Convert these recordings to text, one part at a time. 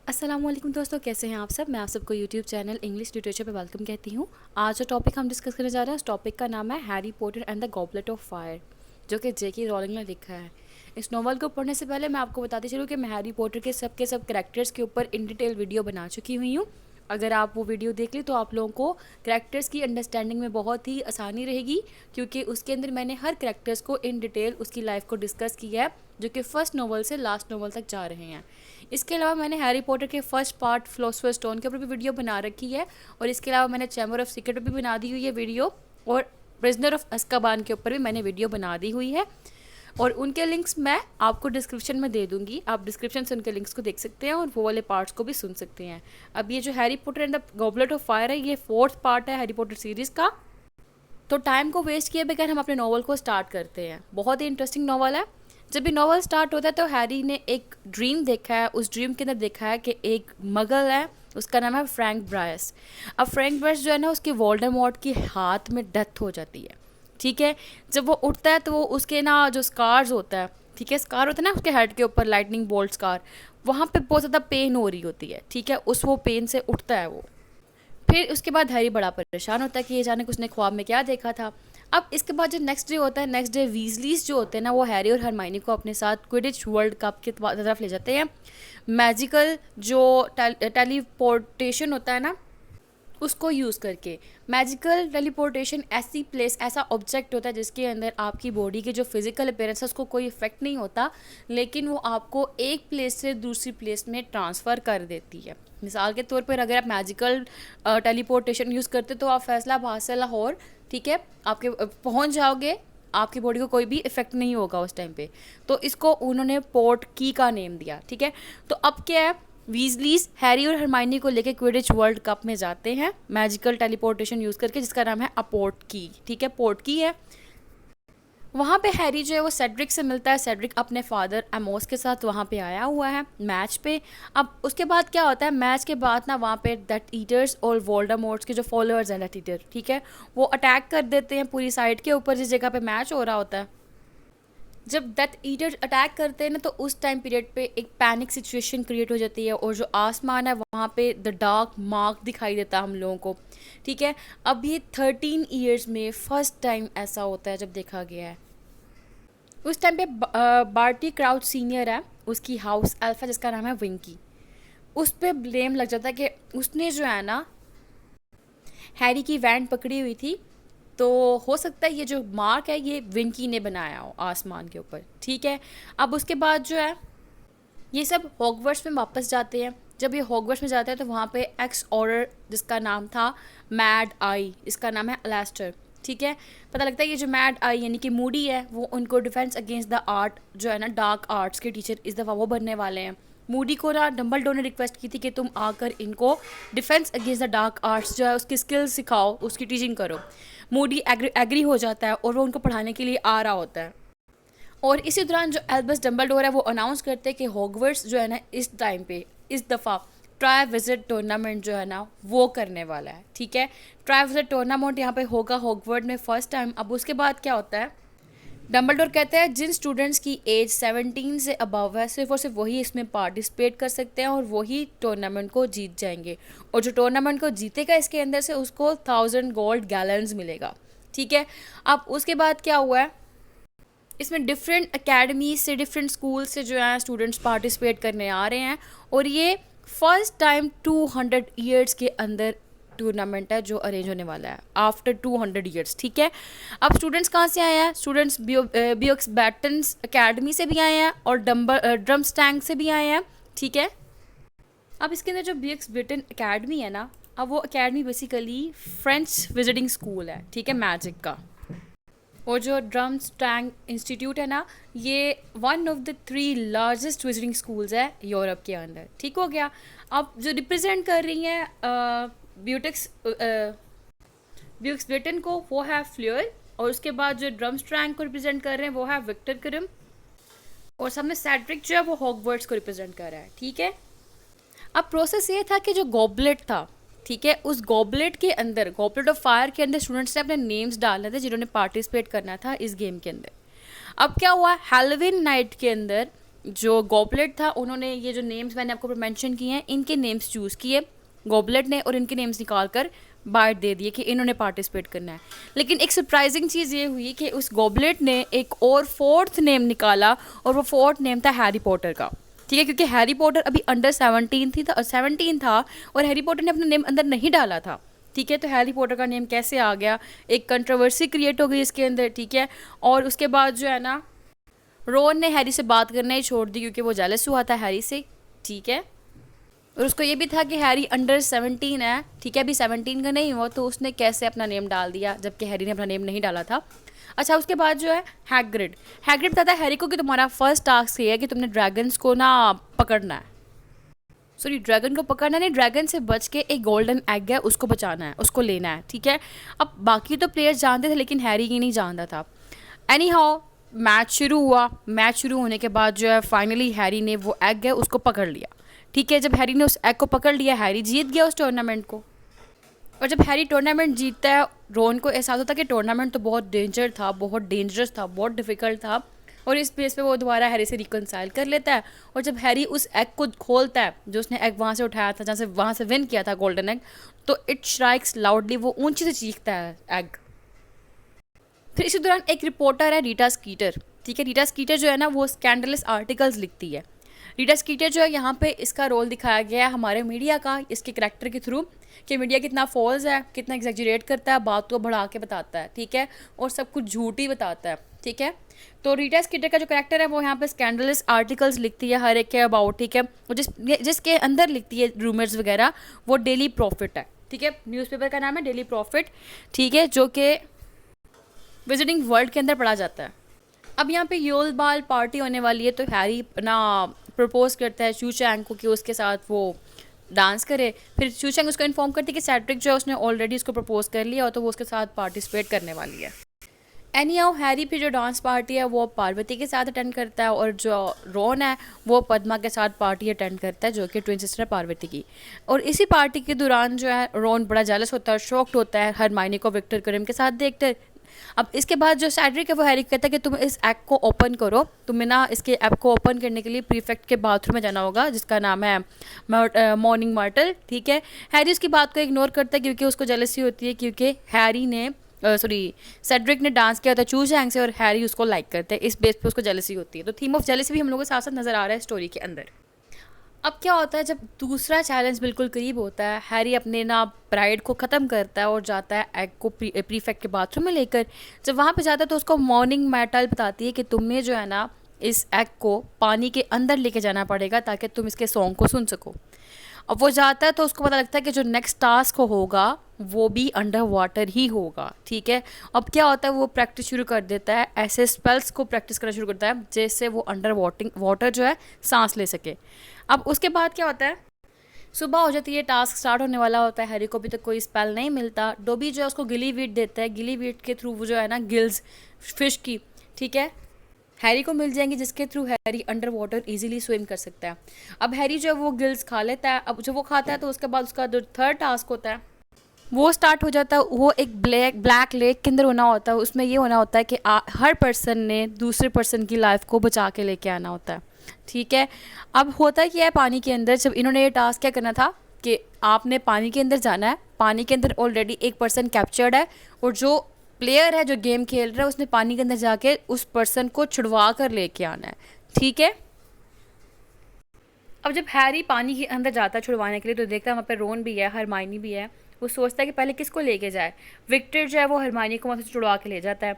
अस्सलामुअलैकुम दोस्तों, कैसे हैं आप सब। मैं आप सबको यूट्यूब चैनल इंग्लिश लिटरेचर पे वेलकम कहती हूँ। आज जो टॉपिक हम डिस्कस करने जा रहे हैं उस टॉपिक का नाम है Harry Potter and the goblet of fire, जो कि J.K. रॉलिंग ने लिखा है। इस नॉवल को पढ़ने से पहले मैं आपको बताती चलूँ कि मैं हैरी पॉटर के सब कैरेक्टर्स के ऊपर इन डिटेल वीडियो बना चुकी हुई हूँ। अगर आप वो वीडियो देख ली तो आप लोगों को कैरेक्टर्स की अंडरस्टैंडिंग में बहुत ही आसानी रहेगी, क्योंकि उसके अंदर मैंने हर कैरेक्टर्स को इन डिटेल उसकी लाइफ को डिस्कस किया है, जो कि फर्स्ट नॉवल से लास्ट नॉवल तक जा रहे हैं। इसके अलावा मैंने हैरी पॉटर के फर्स्ट पार्ट फिलोसोफर स्टोन के ऊपर भी वीडियो बना रखी है, और इसके अलावा मैंने चैम्बर ऑफ सीक्रेट पर भी बना दी हुई है वीडियो, और प्रिजनर ऑफ अज़्काबान के ऊपर भी मैंने वीडियो बना दी हुई है, और उनके लिंक्स मैं आपको डिस्क्रिप्शन में दे दूंगी। आप डिस्क्रिप्शन से उनके लिंक्स को देख सकते हैं और वो वाले पार्ट्स को भी सुन सकते हैं। अब ये जो Harry Potter and the goblet of fire है, ये फोर्थ पार्ट है हैरी पॉटर सीरीज़ का। तो टाइम को वेस्ट किए बगैर हम अपने नॉवल को स्टार्ट करते हैं। बहुत ही इंटरेस्टिंग नॉवल है। जब ये नॉवल स्टार्ट होता है तो हैरी ने एक ड्रीम देखा है। उस ड्रीम के अंदर देखा है कि एक मगल है, उसका नाम है फ्रैंक ब्रायस। अब फ्रैंक ब्रायस जो है ना, उसकी वोल्डेमॉर्ट के हाथ में डेथ हो जाती है। ठीक है, जब वो उठता है तो वो उसके ना जो स्कार्स होता है, ठीक है, स्कार होता है ना उसके हेड के ऊपर, लाइटनिंग बोल्ट स्कार, वहाँ पे बहुत ज़्यादा पेन हो रही होती है। ठीक है, उस वो पेन से उठता है वो। फिर उसके बाद हैरी बड़ा परेशान होता है कि ये जाने उसने ख्वाब में क्या देखा था। अब इसके बाद जो नेक्स्ट डे होता है, नेक्स्ट डे वीजलीज जो होते हैं ना, वो हैरी और हरमाइनी को अपने साथ क्विडिच वर्ल्ड कप की तरफ ले जाते हैं। मैजिकल जो टेलीपोर्टेशन होता है ना, उसको यूज़ करके। मैजिकल टेलीपोर्टेशन ऐसी प्लेस, ऐसा ऑब्जेक्ट होता है जिसके अंदर आपकी बॉडी के जो फिजिकल अपीयरेंस है उसको कोई इफेक्ट नहीं होता, लेकिन वो आपको एक प्लेस से दूसरी प्लेस में ट्रांसफ़र कर देती है। मिसाल के तौर पर अगर आप मैजिकल टेलीपोर्टेशन यूज़ करते तो आप फैसलाबाद से लाहौर, ठीक है, आपके पहुंच जाओगे, आपकी बॉडी को कोई भी इफेक्ट नहीं होगा उस टाइम पे। तो इसको उन्होंने पोर्ट की का नेम दिया। ठीक है, तो अब क्या है, वीजलीज हैरी और हरमाइनी को लेके क्विडिच वर्ल्ड कप में जाते हैं मैजिकल टेलीपोर्टेशन यूज़ करके, जिसका नाम है अपोर्ट की। ठीक है, पोर्ट की है। वहाँ पे हैरी जो है वो सेड्रिक से मिलता है। सेड्रिक अपने फादर एमोस के साथ वहाँ पे आया हुआ है मैच पे। अब उसके बाद क्या होता है, मैच के बाद ना वहाँ पे डेथ ईटर्स और वोल्डेमॉर्ट्स के जो फॉलोअर्स हैं डेथ ईटर, ठीक है, वो अटैक कर देते हैं पूरी साइड के ऊपर जिस जगह पे मैच हो रहा होता है। जब डेथ ईटर्स अटैक करते हैं ना, तो उस टाइम पीरियड पे एक पैनिक सिचुएशन क्रिएट हो जाती है, और जो आसमान है वहाँ पे द डार्क मार्क दिखाई देता है हम लोगों को। ठीक है, अब ये 13 ईयर्स में फर्स्ट टाइम ऐसा होता है जब देखा गया है। उस टाइम पे बार्टी क्राउच सीनियर है, उसकी हाउस अल्फा जिसका नाम है विंकी, उस पर ब्लेम लग जाता है कि उसने जो है ना हैरी की वैन पकड़ी हुई थी, तो हो सकता है ये जो मार्क है ये विंकी ने बनाया हो आसमान के ऊपर। ठीक है, अब उसके बाद जो है ये सब हॉगवर्ट्स में वापस जाते हैं। जब ये हॉगवर्ट्स में जाते हैं तो वहाँ पे एक्स ऑर्डर जिसका नाम था मैड आई, इसका नाम है अलास्टर। ठीक है, पता लगता है ये जो मैड आई यानी कि मूडी है, वो उनको डिफेंस अगेंस्ट द आर्ट जो है ना, डार्क आर्ट्स के टीचर इस दफ़ा वो बनने वाले हैं। मूडी को ना डम्बलडोर ने रिक्वेस्ट की थी कि तुम आकर इनको defence against the dark arts जो है उसकी स्किल्स सिखाओ, उसकी टीचिंग करो। मूडी एग्री हो जाता है और वो उनको पढ़ाने के लिए आ रहा होता है। और इसी दौरान जो एल्बस डम्बलडोर है वो अनाउंस करते हैं कि हॉगवर्ट्स जो है ना इस टाइम पे इस दफ़ा ट्राई विजिट टूर्नामेंट जो है ना वो करने वाला है। ठीक है, ट्राई विजिट टूर्नामेंट यहाँ पे होगा हॉगवर्ड में फर्स्ट टाइम। अब उसके बाद क्या होता है, डम्बलडोर कहते हैं जिन स्टूडेंट्स की एज 17 से अबव है सिर्फ और सिर्फ वही इसमें पार्टिसिपेट कर सकते हैं और वही टूर्नामेंट को जीत जाएंगे, और जो टूर्नामेंट को जीतेगा इसके अंदर से उसको 1000 गोल्ड गैलन्स मिलेगा। ठीक है, अब उसके बाद क्या हुआ है, इसमें डिफरेंट अकेडमीज से, डिफरेंट स्कूल से जो है स्टूडेंट्स पार्टिसिपेट करने आ रहे हैं, और ये फर्स्ट टाइम 200 ईयर्स के अंदर टूर्नामेंट है जो अरेंज होने वाला है आफ्टर 200 ईयर्स। ठीक है, अब स्टूडेंट्स कहाँ से आए हैं, स्टूडेंट्स बियोक्स बैटन्स अकेडमी से भी आए हैं और ड्रम्स टैंक से भी आए हैं। ठीक है, अब इसके अंदर जो बियोक्स बैटन अकेडमी है ना, अब वो academy basically French visiting school है, ठीक है, मैजिक का। और जो ड्रम्स टैंक इंस्टीट्यूट है ना, ये one of the 3 largest visiting schools है यूरोप के अंदर। ठीक हो गया, अब जो रिप्रेजेंट कर रही हैं ब्यूक्स ब्रिटेन को वो है फ्लेयर, और उसके बाद जो ड्रम्स टैंक को रिप्रेजेंट कर रहे हैं वो है विक्टर करम, और सामने सेड्रिक जो है वो हॉगवर्ट्स को रिप्रेजेंट कर रहा है। ठीक है, अब प्रोसेस ये था कि जो गॉबलेट था, ठीक है, उस गॉबलेट के अंदर, गॉबलेट ऑफ फायर के अंदर स्टूडेंट्स ने अपने नेम्स डालने थे जिन्होंने पार्टिसिपेट करना था इस गेम के अंदर। अब क्या हुआ, हैलोवीन नाइट के अंदर जो गॉबलेट था उन्होंने ये जो नेम्स मैंने आपको मेंशन किए हैं इनके नेम्स चूज़ किए गॉबलेट ने, और इनके नेम्स निकाल कर बाहर दे दिए कि इन्होंने पार्टिसिपेट करना है। लेकिन एक सरप्राइजिंग चीज़ ये हुई कि उस गॉबलेट ने एक और फोर्थ नेम निकाला, और वो फोर्थ नेम था हैरी पॉटर का। ठीक है, क्योंकि हैरी पॉटर अभी अंडर 17 था और हैरी पॉटर ने अपना नेम अंदर नहीं डाला था। ठीक है, तो हैरी पॉटर का नेम कैसे आ गया, एक कंट्रोवर्सी क्रिएट हो गई इसके अंदर। ठीक है, और उसके बाद जो है ना रोन ने हैरी से बात करना ही छोड़ दी क्योंकि वो जेलस हुआ था हैरी से। ठीक है, और उसको ये भी था कि हैरी अंडर 17 है। ठीक है, अभी 17 का नहीं हुआ, तो उसने कैसे अपना नेम डाल दिया जबकि हैरी ने अपना नेम नहीं डाला था। अच्छा, उसके बाद जो है हैग्रिड बताता है हैरी को कि तुम्हारा फर्स्ट टास्क ये है कि तुमने ड्रैगन्स को ना पकड़ना है। सॉरी, ड्रैगन को पकड़ना नहीं, ड्रैगन से बच के एक गोल्डन एग है उसको बचाना है, उसको लेना है। ठीक है, अब बाकी तो प्लेयर्स जानते थे लेकिन हैरी ही नहीं जानता था। एनी हाउ मैच शुरू हुआ। मैच शुरू होने के बाद जो है फाइनली हैरी ने वो एग है उसको पकड़ लिया। ठीक है, जब हैरी ने उस एग को पकड़ लिया, हैरी जीत गया उस टूर्नामेंट को। और जब हैरी टूर्नामेंट जीतता है, रोन को एहसास होता है कि टूर्नामेंट तो बहुत बहुत डेंजरस था, बहुत डिफिकल्ट था, और इस बेस पे वो दोबारा हैरी से रिकनसाइल कर लेता है। और जब हैरी उस एग को खोलता है, जो उसने एग वहाँ से उठाया था, जहाँ से वहाँ से विन किया था गोल्डन एग, तो इट स्ट्राइक्स लाउडली, वो ऊंची से चीखता है एग। फिर इसी दौरान एक रिपोर्टर है रीटा स्कीटर। ठीक है, रीटा स्कीटर जो है ना वो स्कैंडलस आर्टिकल्स लिखती है। रीटा स्कीटर जो है यहाँ पे इसका रोल दिखाया गया है हमारे मीडिया का, इसके करैक्टर के थ्रू, कि मीडिया कितना फॉल्स है, कितना एग्जैजरेट करता है, बात को बढ़ा के बताता है। ठीक है, और सब कुछ झूठ ही बताता है। ठीक है, तो रीटा स्कीटर का जो करैक्टर है वो यहाँ पे स्कैंडलस आर्टिकल्स लिखती है हर एक के अबाउट। ठीक है, और जिसके अंदर लिखती है रूमर्स वगैरह, वो डेली प्रॉफिट है। ठीक है, न्यूज़पेपर का नाम है डेली प्रॉफिट। ठीक है, जो कि विजिटिंग वर्ल्ड के अंदर पढ़ा जाता है। अब यहाँ पे योल बाल पार्टी होने वाली है, तो हैरी ना प्रपोज करता है शू चैंग को कि उसके साथ वो डांस करे। फिर शू चैंग उसको इन्फॉर्म करती है कि सेड्रिक जो है उसने ऑलरेडी उसको प्रपोज कर लिया और तो वो उसके साथ पार्टिसिपेट करने वाली है। एनी हाउ हैरी फिर जो डांस पार्टी है वो पार्वती के साथ अटेंड करता है, और जो रोन है वो पद्मा के साथ पार्टी अटेंड करता है, जो कि ट्विन सिस्टर है पार्वती की। और इसी पार्टी के दौरान जो है रोन बड़ा जेलस होता है, शॉक्ड होता है हरमाइनी को विक्टर करिम के साथ देखते। अब इसके बाद जो सेड्रिक है वो हैरी को कहता है कि तुम इस ऐप को ओपन करो, तुम्हें ना इसके ऐप को ओपन करने के लिए प्रीफेक्ट के बाथरूम में जाना होगा जिसका नाम है मॉर्निंग मर्टल। ठीक है, हैरी उसकी बात को इग्नोर करता है क्योंकि उसको जेलसी होती है, क्योंकि हैरी ने सेड्रिक ने डांस किया था चू चैंग से और हैरी उसको लाइक करते हैं, इस बेस पे उसको जेलसी होती है। तो थीम ऑफ जेलसी भी हम लोगों के साथ साथ नज़र आ रहा है स्टोरी के अंदर। अब क्या होता है, जब दूसरा चैलेंज बिल्कुल करीब होता है, हैरी अपने ना प्राइड को ख़त्म करता है और जाता है एग को प्रीफेक्ट के बाथरूम में लेकर। जब वहाँ पे जाता है तो उसको मॉर्निंग मैटल बताती है कि तुम्हें जो है ना इस एग को पानी के अंदर लेके जाना पड़ेगा ताकि तुम इसके सॉन्ग को सुन सको। अब वो जाता है तो उसको पता लगता है कि जो नेक्स्ट टास्क होगा वो भी अंडर वाटर ही होगा। ठीक है, अब क्या होता है, वो प्रैक्टिस शुरू कर देता है, ऐसे स्पेल्स को प्रैक्टिस करना शुरू करता है जैसे वो अंडर वाटर जो है सांस ले सके। अब उसके बाद क्या होता है, सुबह हो जाती है, टास्क स्टार्ट होने वाला होता है, हैरी को अभी तक कोई स्पेल नहीं मिलता। डोबी जो है उसको गिली वीट देता है, गिली वीट के थ्रू वो जो है ना गिल्स फिश की, ठीक है, हैरी को मिल जाएंगी, जिसके through Harry under water easily swim कर सकता है। अब हैरी जो है वो गिल्स खा लेता है। अब जब वो खाता है तो उसके बाद उसका जो थर्ड टास्क होता है वो स्टार्ट हो जाता है। वो एक ब्लैक लेक के अंदर होना होता है, उसमें ये होना होता है कि हर पर्सन ने दूसरे पर्सन की लाइफ को बचा के लेके आना होता है। ठीक है, अब होता क्या है पानी के अंदर, जब इन्होंने ये टास्क क्या करना था कि आपने पानी के अंदर जाना है, पानी के अंदर ऑलरेडी एक पर्सन कैप्चर्ड है और जो प्लेयर है जो गेम खेल रहा है उसने पानी के अंदर जाके उस पर्सन को छुड़वा कर लेके आना है। ठीक है, अब जब हैरी पानी के अंदर जाता है छुड़वाने के लिए तो देखता है वहाँ पे रोन भी है, हरमाइनी भी है। वो सोचता है कि पहले किसको लेके जाए। विक्टर जो है वो हरमाइनी को वहाँ से छुड़वा के ले जाता है।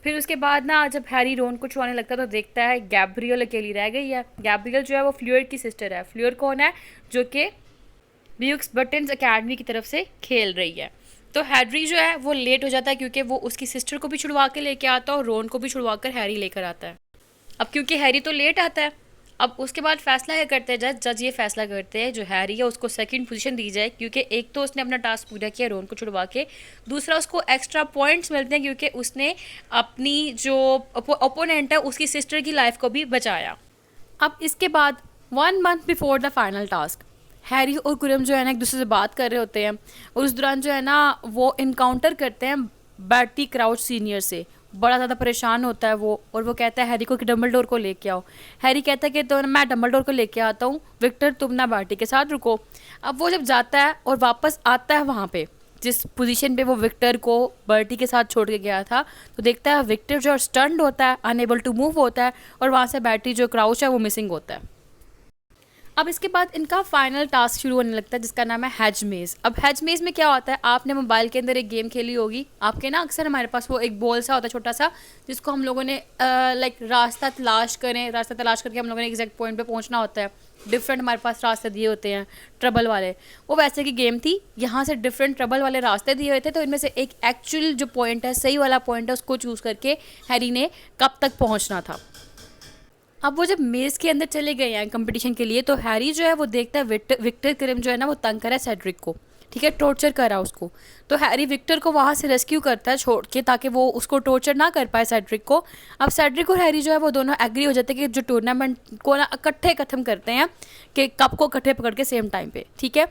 फिर उसके बाद ना जब हैरी रोन को छुड़वाने लगता है तो देखता है गैब्रियल अकेली रह गई है। गैब्रियल जो है वो फ्लूर की सिस्टर है। फ्लूर कौन है, जो कि ब्यूक्स बटन्स अकेडमी की तरफ से खेल रही है। तो हैरी जो है वो लेट हो जाता है क्योंकि वो उसकी सिस्टर को भी छुड़वा के लेके आता है और रोन को भी छुड़वा कर हैरी लेकर आता है। अब क्योंकि हैरी तो लेट आता है, अब उसके बाद फैसला क्या करते हैं जज ये फैसला करते हैं जो हैरी है उसको सेकंड पोजीशन दी जाए, क्योंकि एक तो उसने अपना टास्क पूरा किया रोन को छुड़वा के, दूसरा उसको एक्स्ट्रा पॉइंट्स मिलते हैं क्योंकि उसने अपनी जो ओपोनेंट है उसकी सिस्टर की लाइफ को भी बचाया। अब इसके बाद 1 month before the final task Harry और कुरम जो है ना एक दूसरे से बात कर रहे होते हैं और उस दौरान जो है ना वो इनकाउंटर करते हैं बैटी क्राउच सीनियर से। बड़ा ज़्यादा परेशान होता है वो, और वो कहता है हैरी को कि डम्बलडोर को लेके आओ। हैरी कहता है कि तो मैं डम्बलडोर को लेके आता हूँ, विक्टर तुम ना बार्टी के साथ रुको। अब वो जब जाता है और वापस आता है वहाँ पे जिस पोजीशन पे वो विक्टर को बर्टी के साथ छोड़ के गया था, तो देखता है विक्टर जो स्टन्ड होता है, अनएबल टू मूव होता है, और वहाँ से बैटरी जो क्राउच है वो मिसिंग होता है। अब इसके बाद इनका फाइनल टास्क शुरू होने लगता है जिसका नाम है हैज मेज। अब हैज मेज में क्या होता है, आपने मोबाइल के अंदर एक गेम खेली होगी, आपके ना अक्सर हमारे पास वो एक बॉल सा होता है छोटा सा, जिसको हम लोगों ने लाइक रास्ता तलाश करके हम लोगों ने एग्जैक्ट पॉइंट पे पहुंचना होता है। डिफरेंट हमारे पास रास्ते दिए होते हैं ट्रबल वाले, वो वैसे की गेम थी। यहाँ से डिफरेंट ट्रबल वाले रास्ते दिए हुए थे, तो इनमें से एक एक्चुअल जो पॉइंट है, सही वाला पॉइंट है, उसको चूज़ करके हैरी ने कब तक पहुँचना था। अब वो जब मेज के अंदर चले गए हैं कंपटीशन के लिए, तो हैरी जो है वो देखता है विक्टर क्रिम जो है ना वो तंग करा है सेड्रिक को, ठीक है, टॉर्चर कर रहा है उसको। तो हैरी विक्टर को वहाँ से रेस्क्यू करता है छोड़ के, ताकि वो उसको टॉर्चर ना कर पाए सेड्रिक को। अब सेड्रिक और हैरी जो है वो दोनों एग्री हो जाते हैं कि जो टूर्नामेंट को ना इकट्ठे खत्म करते हैं, कि कप को इकट्ठे पकड़ के सेम टाइम पे, ठीक है।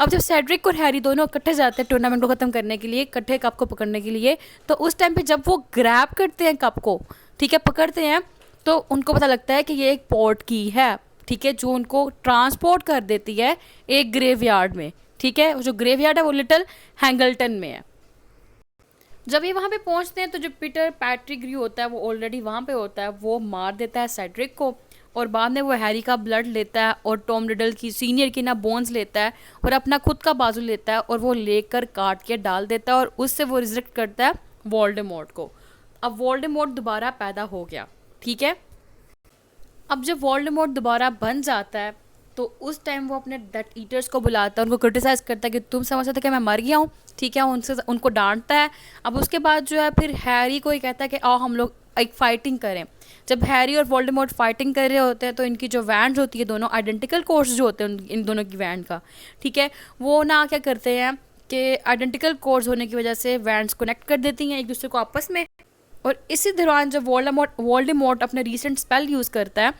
अब जब सेड्रिक और हैरी दोनों इकट्ठे जाते हैं टूर्नामेंट को ख़त्म करने के लिए, इकट्ठे कप को पकड़ने के लिए, तो उस टाइम पे जब वो ग्रैब करते हैं कप को, ठीक है, पकड़ते हैं, तो उनको पता लगता है कि ये एक पोर्ट की है, ठीक है, जो उनको ट्रांसपोर्ट कर देती है एक ग्रेवयार्ड में, ठीक है। जो ग्रेवयार्ड है वो लिटिल हैंगल्टन में है। जब ये वहाँ पे पहुँचते हैं तो जो पीटर पैट्रिग्रू होता है वो ऑलरेडी वहाँ पे होता है, वो मार देता है सेड्रिक को, और बाद में वो हैरी का ब्लड लेता है और टॉम रिडल की सीनियर की ना बोन्स लेता है और अपना खुद का बाजू लेता है, और वो लेकर काट के डाल देता है, और उससे वो रिजरेक्ट करता है वोल्डेमॉर्ट को। अब वोल्डेमॉर्ट दोबारा पैदा हो गया, ठीक है। अब जब वोल्डेमॉर्ट दोबारा बन जाता है, तो उस टाइम वो अपने डेथ ईटर्स को बुलाता है, उनको क्रिटिसाइज़ करता है कि तुम समझते थे कि मैं मर गया हूँ, ठीक है, उनको डांटता है। अब उसके बाद जो है फिर हैरी को ही कहता है कि आओ हम लोग एक फाइटिंग करें। जब हैरी और वोल्डेमॉर्ट फाइटिंग कर रहे होते हैं, तो इनकी जो वैंड होती है, दोनों आइडेंटिकल कोर्स जो होते हैं इन दोनों की वैंड का, ठीक है, वो ना क्या करते हैं कि आइडेंटिकल कोर्स होने की वजह से वैंड्स कनेक्ट कर देती हैं एक दूसरे को आपस में। और इसी दौरान जब वोल्डेमॉर्ट अपना रीसेंट स्पेल यूज़ करता है,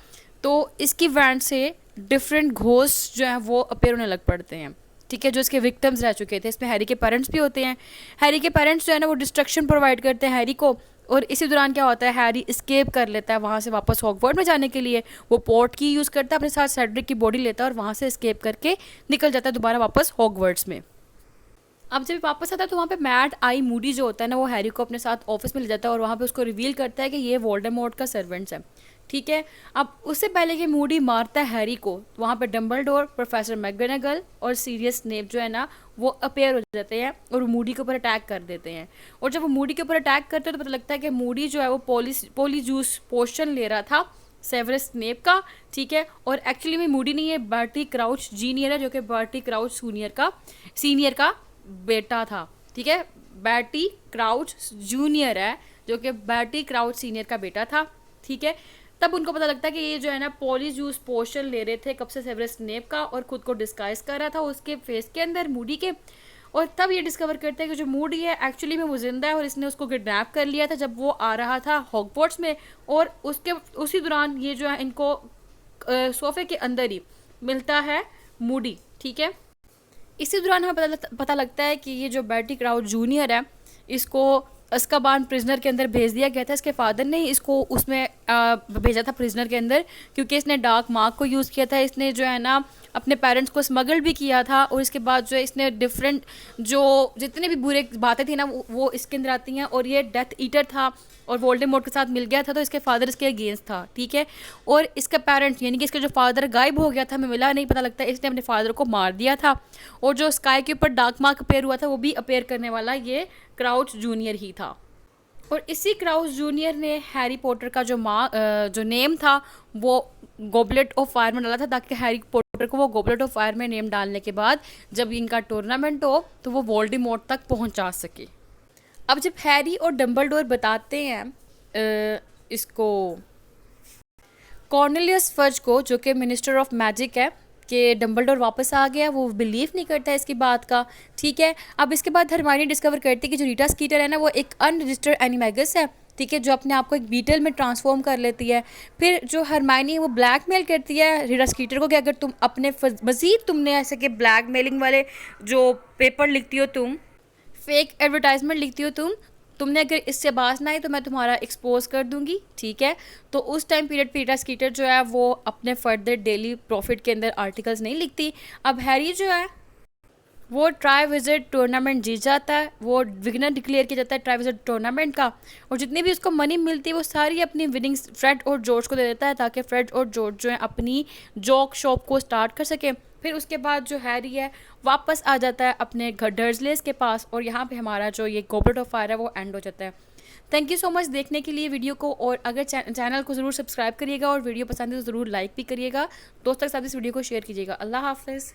तो इसकी वैंड से डिफरेंट घोस्ट जो हैं वो अपेयर होने लग पड़ते हैं, ठीक है, जो इसके विक्टिम्स रह चुके थे। इसमें हैरी के पेरेंट्स भी होते हैं। हैरी के पेरेंट्स जो है ना वो डिस्ट्रक्शन प्रोवाइड करते हैं हैरी को, और इसी दौरान क्या होता है, हैरी एस्केप कर लेता है वहाँ से वापस हॉगवर्ड में जाने के लिए। वो पोर्ट की यूज़ करता है, अपने साथ सेड्रिक की बॉडी लेता है और वहाँ से एस्केप करके निकल जाता है दोबारा वापस हॉगवर्ड्स में। अब जब वापस आता है तो वहाँ पे मैड आई मूडी जो होता है ना, वो हैरी को अपने साथ ऑफिस में ले जाता है और वहाँ पे उसको रिवील करता है कि ये वोल्डेमॉर्ट का सर्वेंट्स है, ठीक है। अब उससे पहले कि मूडी मारता है हैरी को, वहाँ पे डम्बलडोर, प्रोफेसर मैगगोनागल और सीरियस स्नेप जो है ना वो अपेयर हो जाते हैं और मूडी के ऊपर अटैक कर देते हैं। और जब वो मूडी के ऊपर अटैक करते हैं तो पता लगता है कि मूडी जो है वो पॉलीजूस पोशन ले रहा था सेवरस स्नेप का, ठीक है। और एक्चुअली में मूडी नहीं है, बार्टी क्राउच जूनियर है, जो कि बार्टी क्राउच सीनियर का बेटा था, ठीक है। बैटी क्राउच जूनियर है जो कि बैटी क्राउच सीनियर का बेटा था, ठीक है। तब उनको पता लगता है कि ये जो है ना पॉलीजूस पोशन ले रहे थे कब से सेवरस स्नेप का, और खुद को डिस्गाइज कर रहा था उसके फेस के अंदर मूडी के। और तब ये डिस्कवर करते हैं कि जो मूडी है एक्चुअली में वो जिंदा है, और इसने उसको किडनैप कर लिया था जब वो आ रहा था हॉगवर्ट्स में। और उसी दौरान ये जो है इनको सोफे के अंदर ही मिलता है मूडी, ठीक है। इसी दौरान हमें पता लगता है कि ये जो बैटी क्राउच जूनियर है, इसको अस्काबान प्रिजनर के अंदर भेज दिया गया था। इसके फादर ने इसको उसमें भेजा था प्रिजनर के अंदर, क्योंकि इसने डार्क मार्क को यूज़ किया था। इसने जो है ना अपने पेरेंट्स को स्मगल भी किया था, और इसके बाद जो है इसने डिफरेंट जो जितने भी बुरे बातें थी ना वो इसके अंदर आती हैं। और ये डेथ ईटर था और वोल्डेमॉर्ट के साथ मिल गया था, तो इसके फादर इसके अगेंस्ट था, ठीक है। और इसका पेरेंट्स यानी कि इसका जो फादर गायब हो गया था, हमें मिला नहीं, पता लगता है इसने अपने फादर को मार दिया था। और जो स्काई के ऊपर डार्क मार्क अपेयर हुआ था, वो भी अपेयर करने वाला ये क्राउच जूनियर ही था। और इसी क्राउच जूनियर ने हैरी पॉटर का जो नेम था वो गॉबलेट ऑफ फायर में डाला था, ताकि हैरी पॉटर को वो गॉबलेट ऑफ फायर में नेम डालने के बाद जब इनका टूर्नामेंट हो तो वो वोल्डेमॉर्ट तक पहुंचा सके। अब जब हैरी और डम्बलडोर बताते हैं इसको कॉर्नेलियस फज को, जो कि मिनिस्टर ऑफ मैजिक है, कि डम्बलडोर वापस आ गया, वो बिलीव नहीं करता है इसकी बात का, ठीक है। अब इसके बाद हरमाइनी डिस्कवर करती है कि जो रीटा स्कीटर है ना वो एक अनरजिस्टर्ड एनिमैगस है, ठीक है, जो अपने आप को एक बीटल में ट्रांसफॉर्म कर लेती है। फिर जो हरमाइनी वो ब्लैकमेल करती है रीटा स्कीटर को कि अगर तुम अपने मज़ीद तुमने ऐसे कि ब्लैकमेलिंग वाले जो पेपर लिखती हो, तुम फेक एडवर्टाइजमेंट लिखती हो, तुम तुमने अगर इससे बाज ना आई तो मैं तुम्हारा एक्सपोज कर दूंगी, ठीक है। तो उस टाइम पीरियड पीटा स्कीटर जो है वो अपने फर्दर डेली प्रॉफिट के अंदर आर्टिकल्स नहीं लिखती। अब हैरी जो है वो ट्राई विजिट टूर्नामेंट जीत जाता है, वो विनर डिक्लेयर किया जाता है ट्राई विजिट टूर्नामेंट का, और जितनी भी उसको मनी मिलती है वो सारी अपनी विनिंग्स फ्रेड और जॉर्ज को दे देता है ताकि फ्रेड और जॉर्ज जो है अपनी जॉक शॉप को स्टार्ट कर सके। फिर उसके बाद जो हैरी है वापस आ जाता है अपने घर डर्सलेस के पास, और यहाँ पे हमारा जो ये गॉबलेट ऑफ फायर है वो एंड हो जाता है। थैंक यू सो मच देखने के लिए वीडियो को, और अगर चैनल को ज़रूर सब्सक्राइब करिएगा और वीडियो पसंद है तो ज़रूर लाइक भी करिएगा। दोस्तों के साथ इस वीडियो को शेयर कीजिएगा। अल्लाह हाफिज़।